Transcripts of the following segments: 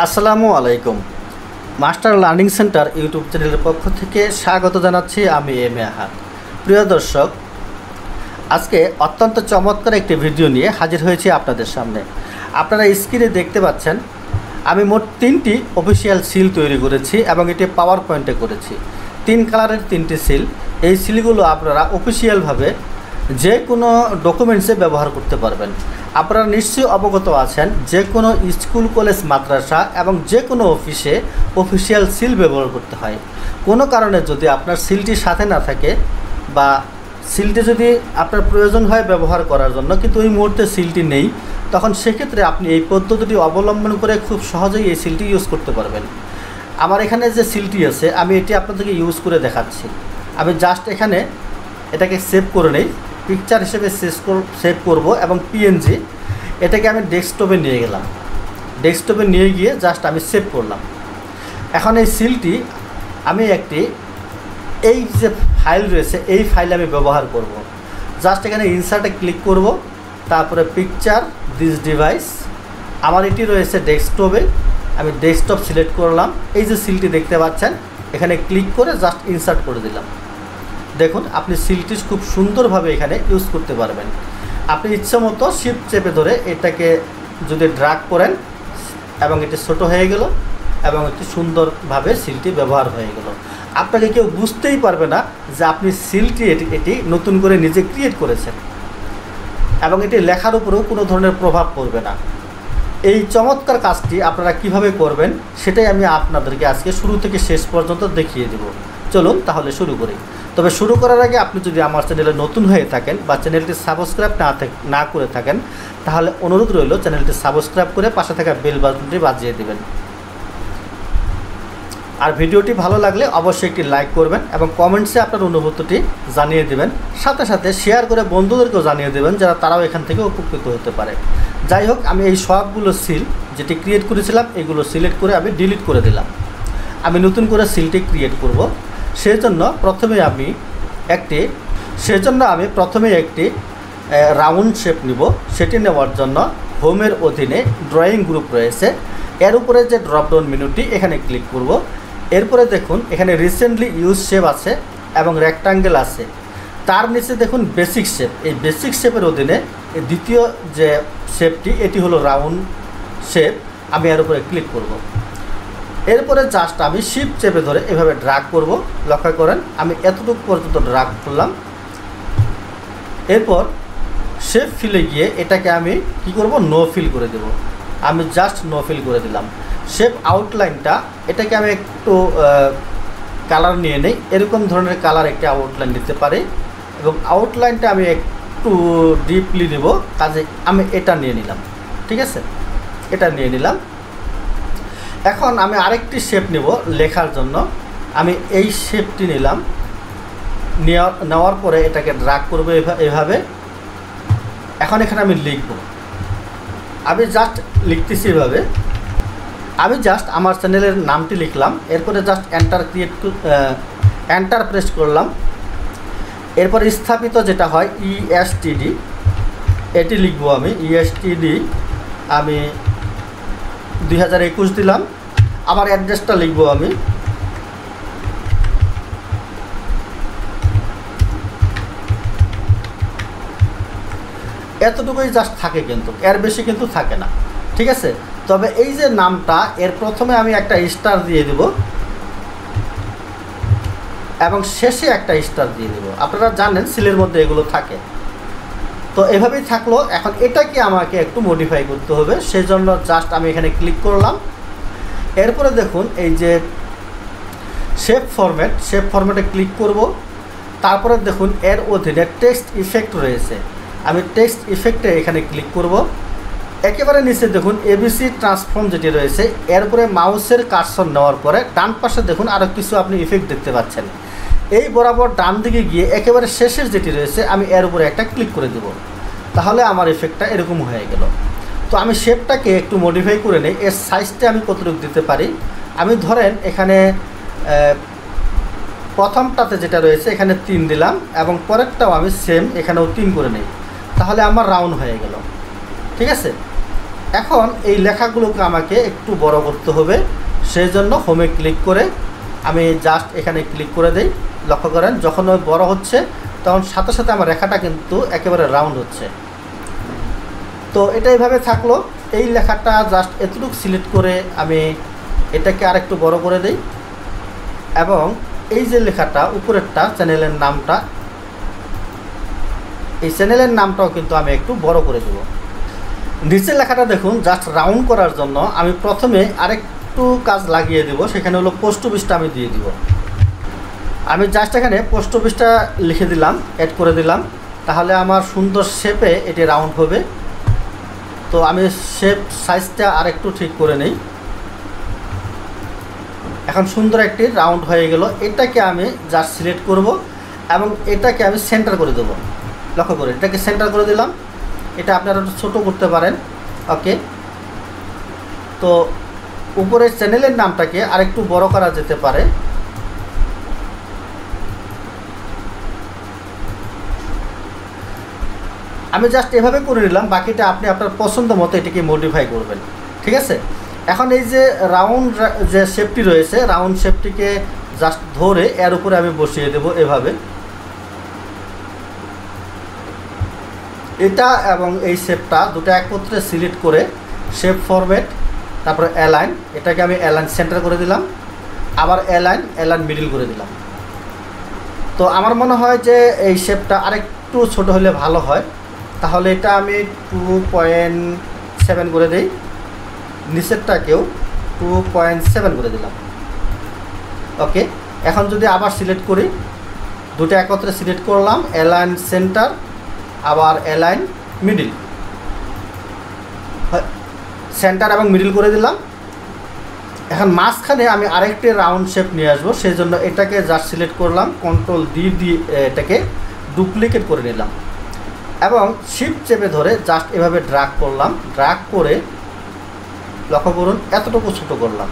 আসসালামু আলাইকুম। Master learning centre YouTube চ্যানেলের পক্ষ থেকে স্বাগত জানাচ্ছি আমি এম এ আহাদ। প্রিয় দর্শক, আজকে অত্যন্ত চমৎকার একটি ভিডিও নিয়ে হাজির হয়েছি আপনাদের সামনে। আপনারা স্ক্রিনে দেখতে পাচ্ছেন আমি মোট 3টি অফিসিয়াল সিল তৈরি করেছি এবং এটি পাওয়ার পয়েন্টে করেছি। 3 কালারের 3টি সিল। এই সিলগুলো আপনারা অফিসিয়ালভাবে যে কোনো ডকুমেন্টসে ব্যবহার করতে পারবেন। আপনারা নিশ্চয়ই অবগত আছেন যে কোনো স্কুল, কলেজ, মাদ্রাসা এবং যে কোনো অফিসে অফিসিয়াল সিল ব্যবহার করতে হয়। কোনো কারণে যদি আপনার সিলটি সাথে না থাকে বা সিলটি যদি আপনার প্রয়োজন হয় ব্যবহার করার জন্য কিন্তু ওই মুহূর্তে সিলটি নেই, তখন সেক্ষেত্রে আপনি এই পদ্ধতিটি অবলম্বন করে খুব সহজেই এই সিলটি ইউজ করতে পারবেন। আমার এখানে যে সিলটি আছে আমি এটি আপনাদেরকে ইউজ করে দেখাচ্ছি। আমি জাস্ট এখানে এটাকে সেভ করে নেই, পিকচার হিসেবে সেভ করব এবং পিএনজি এটাকে আমি ডেস্কটপে নিয়ে গেলাম। ডেস্কটপে নিয়ে গিয়ে জাস্ট আমি সেভ করলাম। এখন এই সিলটি আমি এই যে ফাইল রয়েছে এই ফাইলে আমি ব্যবহার করব। জাস্ট এখানে ইনসার্টে ক্লিক করব, তারপরে পিকচার দিস ডিভাইস, আমার এটি রয়েছে ডেস্কটপে। আমি ডেস্কটপ সিলেক্ট করলাম। এই যে সিলটি দেখতে পাচ্ছেন এখানে ক্লিক করে জাস্ট ইনসার্ট করে দিলাম। দেখুন আপনি সিলটি খুব সুন্দরভাবে এখানে ইউজ করতে পারবেন। আপনি ইচ্ছা মতো শিফট চেপে ধরে এটাকে যদি ড্র্যাগ করেন এবং এটি ছোট হয়ে গেল এবং একটি সুন্দরভাবে সিলটি ব্যবহার হয়ে গেল। আপনাকে কেউ বুঝতেই পারবে না যে আপনি সিলটি এটি নতুন করে নিজে ক্রিয়েট করেছেন এবং এটি লেখার উপরেও কোনো ধরনের প্রভাব পড়বে না। এই চমৎকার কাজটি আপনারা কিভাবে করবেন সেটাই আমি আপনাদেরকে আজকে শুরু থেকে শেষ পর্যন্ত দেখিয়ে দেব। চলুন তাহলে শুরু করি। তবে শুরু করার আগে আপনি যদি আমার চ্যানেলে নতুন হয়ে থাকেন বা চ্যানেলটি সাবস্ক্রাইব না করে থাকেন তাহলে অনুরোধ রইল চ্যানেলটি সাবস্ক্রাইব করে পাশে থাকা বেল বাটনটি বাজিয়ে দেবেন। আর ভিডিওটি ভালো লাগলে অবশ্যই একটি লাইক করবেন এবং কমেন্টসে আপনার অনুভূতিটি জানিয়ে দেবেন। সাথে সাথে শেয়ার করে বন্ধুদেরকেও জানিয়ে দেবেন যারা তারাও এখান থেকে উপকৃত হতে পারে। যাই হোক, আমি এই সবগুলো সিল যেটি ক্রিয়েট করেছিলাম এগুলো সিলেক্ট করে আমি ডিলিট করে দিলাম। আমি নতুন করে সিলটি ক্রিয়েট করব। সেজন্য প্রথমে আমি একটি রাউন্ড শেপ নিব। সেটি নেওয়ার জন্য হোমের অধীনে ড্রয়িং গ্রুপ রয়েছে, এর উপরে যে ড্রপডাউন মেনুটি এখানে ক্লিক করব। এরপরে দেখুন এখানে রিসেন্টলি ইউজ শেপ আছে এবং রেক্টাঙ্গেল আছে। তার নিচে দেখুন বেসিক শেপ। এই বেসিক শেপের অধীনে দ্বিতীয় যে শেপটি এটি হলো রাউন্ড শেপ। আমি এর উপরে ক্লিক করব। এরপরে জাস্ট আমি শিফট চেপে ধরে এভাবে ড্র্যাগ করব। লক্ষ্য করেন আমি এতটুকু পর্যন্ত ড্র্যাগ করলাম। এরপর শেপ ফিলে গিয়ে এটাকে আমি কি করব, নো ফিল করে দেব। আমি জাস্ট নো ফিল করে দিলাম। শেপ আউটলাইনটা এটাকে আমি একটু কালার নিয়ে নেই। এরকম ধরনের কালার একটি আউটলাইন দিতে পারি এবং আউটলাইনটা আমি একটু ডিপলি নেব, কাজে আমি এটা নিয়ে নিলাম। ঠিক আছে, এটা নিয়ে নিলাম। এখন আমি আরেকটি শেপ নেব লেখার জন্য। আমি এই শেপটি নিলাম। নেওয়ার পরে এটাকে ড্র্যাগ করব এভাবে। এখন এখানে আমি লিখব। আমি জাস্ট লিখতেছি এভাবে। আমি জাস্ট আমার চ্যানেলের নামটি লিখলাম। এরপরে জাস্ট এন্টার প্রেস করলাম। এরপর স্থাপিত যেটা হয় ইএসটিডি এটি লিখব আমি। ইএসটিডি আমি 2021 দিলাম। আমার অ্যাড্রেসটা লিখব আমি। এতটুকুই জাস্ট থাকে, কিন্তু এর বেশি কিন্তু থাকে না। ঠিক আছে, তবে এই যে নামটা এর প্রথমে আমি একটা স্টার দিয়ে দেব এবং শেষে একটা স্টার দিয়ে দেব। আপনারা জানেন সিলের মধ্যে এগুলো থাকে। তো এভাবেই থাকলো। এখন এটাকে আমাকে একটু মডিফাই করতে হবে। সেই জন্য জাস্ট আমি এখানে ক্লিক করলাম। এরপরে দেখুন এই যে শেপ ফরম্যাটে ক্লিক করব। তারপরে দেখুন এর অধীনে টেক্সট ইফেক্ট রয়েছে। আমি টেক্সট ইফেক্টে এখানে ক্লিক করব। একেবারে নিচে দেখুন এবিসি ট্রান্সফর্ম যেটি রয়েছে এর উপরে মাউসের কার্সর নেওয়ার পরে ডান পাশে দেখুন আরও কিছু আপনি ইফেক্ট দেখতে পাচ্ছেন। এই বরাবর ডান দিকে গিয়ে একেবারে শেষের যেটি রয়েছে আমি এর উপরে একটা ক্লিক করে দেব। তাহলে আমার ইফেক্টটা এরকম হয়ে গেল। তো আমি শেপটাকে একটু মডিফাই করে নেই। এর সাইজটা আমি কতটুকু দিতে পারি, আমি ধরেন এখানে প্রথমটাতে যেটা রয়েছে এখানে 3 দিলাম এবং পরেরটাও আমি সেম এখানেও 3 করে নেই। তাহলে আমার রাউন্ড হয়ে গেল। ঠিক আছে, এখন এই লেখাগুলোকে আমাকে একটু বড় করতে হবে, সেই জন্য হোমে ক্লিক করে আমি জাস্ট এখানে ক্লিক করে দেই। লক্ষ্য করেন যখন ওই বড় হচ্ছে তখন সাথে সাথে আমার রেখাটা কিন্তু একেবারে রাউন্ড হচ্ছে। তো এটা এইভাবে থাকলো। এই লেখাটা জাস্ট এতটুকু সিলেক্ট করে আমি এটাকে আরেকটু বড় করে দেই, এবং এই যে লেখাটা উপরেরটা চ্যানেলের নামটা, এই চ্যানেলের নামটাও কিন্তু আমি একটু বড় করে দেব। নিচের লেখাটা দেখুন জাস্ট রাউন্ড করার জন্য আমি প্রথমে আরেকটু কাজ লাগিয়ে দেব, সেখানে হলো পোস্ট অফিসটা আমি দিয়ে দিব। আমি জাস্ট এখানে পোস্ট অফিসটা লিখে দিলাম, অ্যাড করে দিলাম, তাহলে আমার সুন্দর শেপে এটি রাউন্ড হবে। তো আমি শেপ সাইজটা আরেকটু ঠিক করে নেই। এখন সুন্দর একটি রাউন্ড হয়ে গেল। এটাকে আমি জাস্ট সিলেক্ট করব এবং এটাকে আমি সেন্টার করে দেব। লক্ষ্য করে এটাকে সেন্টার করে দিলাম। এটা আপনারা ছোটো করতে পারেন। ওকে, তো উপরের চ্যানেলের নামটাকে আরেকটু বড় করা যেতে পারে। আমি জাস্ট এভাবে করে নিলাম, বাকিটা আপনি আপনার পছন্দ মতো এটিকে মডিফাই করবেন। ঠিক আছে, এখন এই যে রাউন্ড যে শেপটি রয়েছে, রাউন্ড শেপটিকে জাস্ট ধরে এর উপরে আমি বসিয়ে দেব এভাবে। এটা এবং এই শেপটা দুটো একত্রে সিলেক্ট করে শেপ ফরম্যাট, তারপরে অ্যালাইন, এটাকে আমি অ্যালাইন সেন্টার করে দিলাম, আবার অ্যালাইন মিডল করে দিলাম। তো আমার মনে হয় যে এই শেপটা আরেকটু ছোট হলে ভালো হয়, তাহলে এটা আমি 2.7 করে দিই, নিচেরটাকেও 2.7 করে দিলাম। ওকে, এখন যদি আবার সিলেক্ট করি, দুটো একত্রে সিলেক্ট করলাম, অ্যালাইন সেন্টার আবার অ্যালাইন মিডল, সেন্টার এবং মিডল করে দিলাম। এখন মাঝখানে আমি আরেকটি রাউন্ড শেপ নিয়ে আসবো, সেই জন্য এটাকে জাস্ট সিলেক্ট করলাম, কন্ট্রোল দিয়ে এটাকে ডুপ্লিকেট করে নিলাম এবং শিফট চেপে ধরে জাস্ট এভাবে ড্র্যাগ করলাম। ড্র্যাগ করে লক্ষ্য করুন এতটুকু ছোটো করলাম।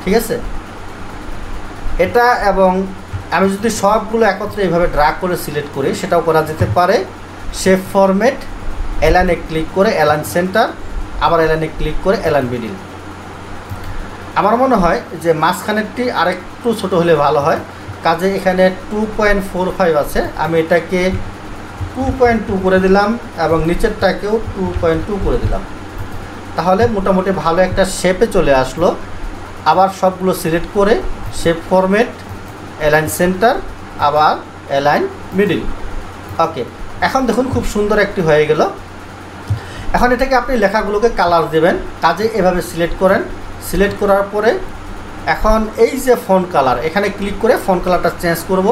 ঠিক আছে, এটা এবং আমি যদি সবগুলো একত্রে এইভাবে ড্র্যাগ করে সিলেক্ট করি সেটাও করা যেতে পারে। শেপ ফরম্যাট, অ্যালাইনে ক্লিক করে অ্যালাইন সেন্টার, আবার অ্যালাইনে ক্লিক করে অ্যালাইন মিডল। আমার মনে হয় যে মাঝখানেরটি আরেকটু ছোট হলে ভালো হয়, কাজে এখানে 2.45 আছে, আমি এটাকে 2.2 করে দিলাম এবং নিচেরটাকেও 2.2 করে দিলাম। তাহলে মোটামুটি ভালো একটা শেপে চলে আসলো। আবার সবগুলো সিলেক্ট করে শেপ ফরম্যাট, অ্যালাইন সেন্টার, আবার অ্যালাইন মিডল। ওকে, এখন দেখুন খুব সুন্দর একটি হয়ে গেল। এখন এটাকে আপনি লেখাগুলোকে কালার দেবেন, কাজে এভাবে সিলেক্ট করেন। সিলেক্ট করার পরে এখন এই যে ফন্ট কালার, এখানে ক্লিক করে ফন্ট কালারটা চেঞ্জ করব।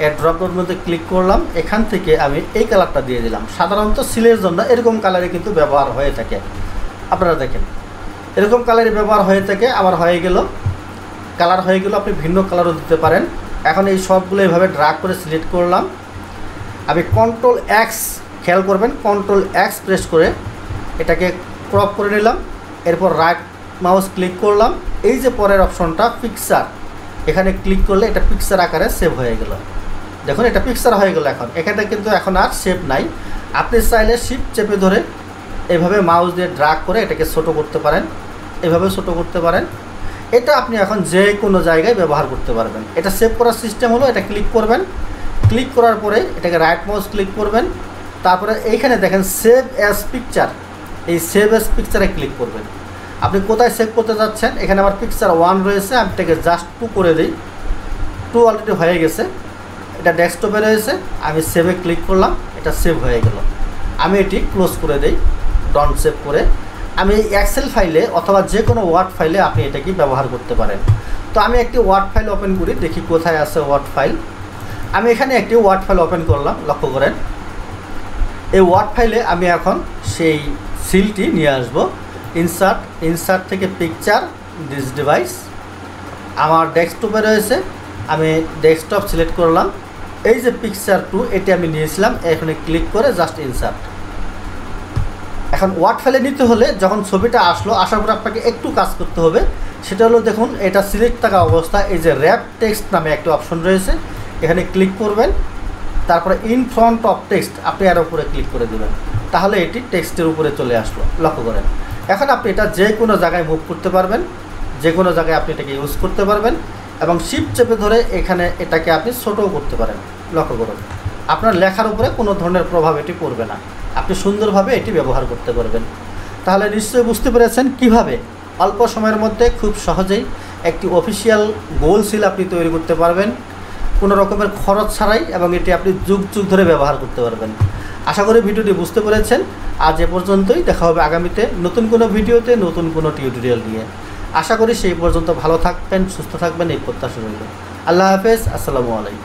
এর ড্রপডাউনের মধ্যে ক্লিক করলাম, এখান থেকে আমি এই কালারটা দিয়ে দিলাম। সাধারণত সিলের জন্য এরকম কালারে কিন্তু ব্যবহার হয়ে থাকে, আপনারা দেখেন এরকম কালারে ব্যবহার হয়ে থাকে। আমার হয়ে গেল, কালার হয়ে গেল, আপনি ভিন্ন কালারও দিতে পারেন। এখন এই সবগুলো এইভাবে ড্র্যাগ করে সিলেক্ট করলাম। আমি কন্ট্রোল এক্স, খেয়াল করবেন কন্ট্রোল এক্স প্রেস করে এটাকে ক্রপ করে নিলাম। এরপর রাইট মাউস ক্লিক করলাম, এই যে পরের অপশনটা পিকচার, এখানে ক্লিক করলে এটা পিকচার আকারে সেভ হয়ে গেল। দেখুন এটা পিকচার হয়ে গেল। এখন এখানে কিন্তু এখন আর শেপ নাই। আপনি চাইলে শিফট চেপে ধরে এভাবে মাউস দিয়ে ড্র্যাগ করে এটাকে ছোটো করতে পারেন, এভাবে ছোটো করতে পারেন। এটা আপনি এখন যে কোনো জায়গায় ব্যবহার করতে পারবেন। এটা সেভ করার সিস্টেম হলো, এটা ক্লিক করবেন, ক্লিক করার পরে এটাকে রাইট মাউস ক্লিক করবেন, তারপরে এইখানে দেখেন সেভ অ্যাজ পিকচার, এই সেভ অ্যাজ পিকচারে ক্লিক করবেন। আপনি কোথায় সেভ করতে যাচ্ছেন, এখানে আমার পিকচার 1 রয়েছে, আমি এটাকে জাস্ট 2 করে দিই। 2 অলরেডি হয়ে গেছে, এটা ডেস্কটপে রয়েছে, আমি সেভে ক্লিক করলাম, এটা সেভ হয়ে গেল। আমি এটি ক্লোজ করে দিই, ডন সেভ করে। আমি এক্সেল ফাইলে অথবা যে কোনো ওয়ার্ড ফাইলে আপনি এটাকে ব্যবহার করতে পারেন। তো আমি একটি ওয়ার্ড ফাইল ওপেন করি, দেখি কোথায় আছে ওয়ার্ড ফাইল। আমি এখানে একটি ওয়ার্ড ফাইল ওপেন করলাম, লক্ষ্য করেন এই ওয়ার্ড ফাইলে আমি এখন সেই সিলটি নিয়ে আসব। ইনসার্ট থেকে পিকচার, দিস ডিভাইস আমার ডেস্কটপে রয়েছে, আমি ডেস্কটপ সিলেক্ট করলাম। এই যে পিকচার 2 এটি আমি নিয়েছিলাম, এখানে ক্লিক করে জাস্ট ইনসার্ট। এখন ওয়ার্ড ফাইলে নিতে হলে যখন ছবিটা আসার পর আপনাকে একটু কাজ করতে হবে, সেটা হলো দেখুন এটা সিলেক্ট থাকা অবস্থা এই যে র্যাপ টেক্সট নামে একটা অপশন রয়েছে, এখানে ক্লিক করবেন, তারপরে ইন ফ্রন্ট অফ টেক্সট আপনি এর উপরে ক্লিক করে দেবেন, তাহলে এটি টেক্সটের উপরে চলে আসলো। লক্ষ্য করেন এখন আপনি এটা যে কোনো জায়গায় মুভ করতে পারবেন, যে কোনো জায়গায় আপনি এটাকে ইউজ করতে পারবেন এবং শিফট চেপে ধরে এখানে এটাকে আপনি ছোটও করতে পারেন। লক্ষ্য করুন, আপনার লেখার উপরে কোনো ধরনের প্রভাব এটি পড়বে না, আপনি সুন্দরভাবে এটি ব্যবহার করতে পারবেন। তাহলে নিশ্চয়ই বুঝতে পেরেছেন কিভাবে অল্প সময়ের মধ্যে খুব সহজেই একটি অফিসিয়াল গোল সিল আপনি তৈরি করতে পারবেন কোনো রকমের খরচ ছাড়াই, এবং এটি আপনি যুগ যুগ ধরে ব্যবহার করতে পারবেন। আশা করি ভিডিওটি বুঝতে পেরেছেন। আজ এ পর্যন্তই, দেখা হবে আগামীতে নতুন কোনো ভিডিওতে, নতুন কোনো টিউটোরিয়াল নিয়ে। আশা করি সেই পর্যন্ত ভালো থাকবেন, সুস্থ থাকবেন, এই প্রত্যাশা রইল। আল্লাহ হাফেজ, আসসালামু আলাইকুম।